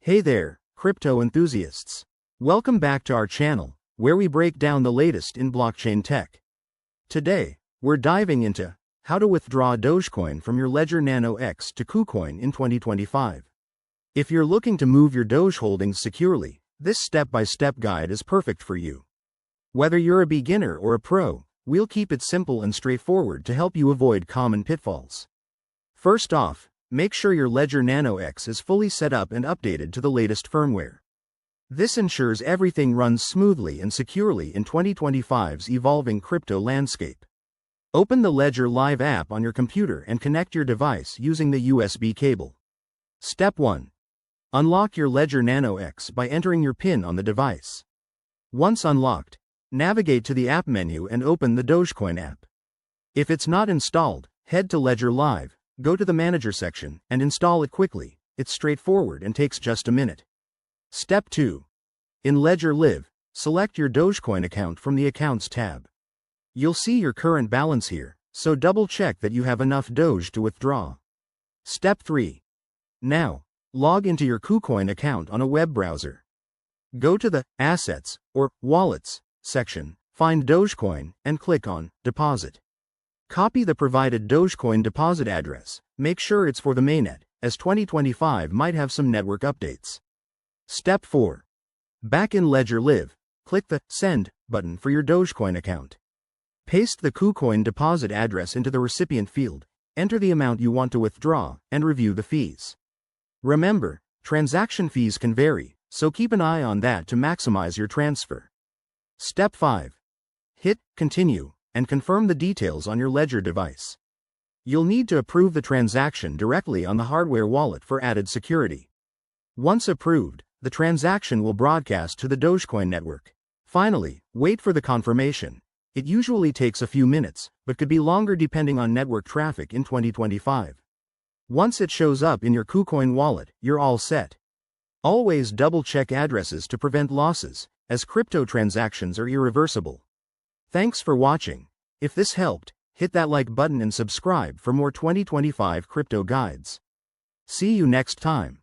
Hey there, crypto enthusiasts. Welcome back to our channel, where we break down the latest in blockchain tech. Today, we're diving into how to withdraw Dogecoin from your Ledger Nano X to Kucoin in 2025. If you're looking to move your Doge holdings securely, this step-by-step guide is perfect for you. Whether you're a beginner or a pro, we'll keep it simple and straightforward to help you avoid common pitfalls. First off, make sure your Ledger Nano X is fully set up and updated to the latest firmware. This ensures everything runs smoothly and securely in 2025's evolving crypto landscape. Open the Ledger Live app on your computer and connect your device using the USB cable. Step 1. Unlock your Ledger Nano X by entering your PIN on the device. Once unlocked, navigate to the app menu and open the Dogecoin app. If it's not installed, head to Ledger Live, go to the Manager section, and install it quickly. It's straightforward and takes just a minute. Step 2. In Ledger Live, select your Dogecoin account from the Accounts tab. You'll see your current balance here, so double-check that you have enough Doge to withdraw. Step 3. Now, log into your Kucoin account on a web browser. Go to the Assets, or Wallets, section, find Dogecoin, and click on Deposit. Copy the provided Dogecoin deposit address. Make sure it's for the mainnet, as 2025 might have some network updates. Step 4. Back in Ledger Live, click the Send button for your Dogecoin account. Paste the Kucoin deposit address into the recipient field, enter the amount you want to withdraw, and review the fees. Remember, transaction fees can vary, so keep an eye on that to maximize your transfer. Step 5. Hit Continue and confirm the details on your Ledger device. You'll need to approve the transaction directly on the hardware wallet for added security. Once approved, the transaction will broadcast to the Dogecoin network. Finally, wait for the confirmation. It usually takes a few minutes, but could be longer depending on network traffic in 2025. Once it shows up in your Kucoin wallet, you're all set. Always double-check addresses to prevent losses, as crypto transactions are irreversible. Thanks for watching. If this helped, hit that like button and subscribe for more 2025 crypto guides. See you next time.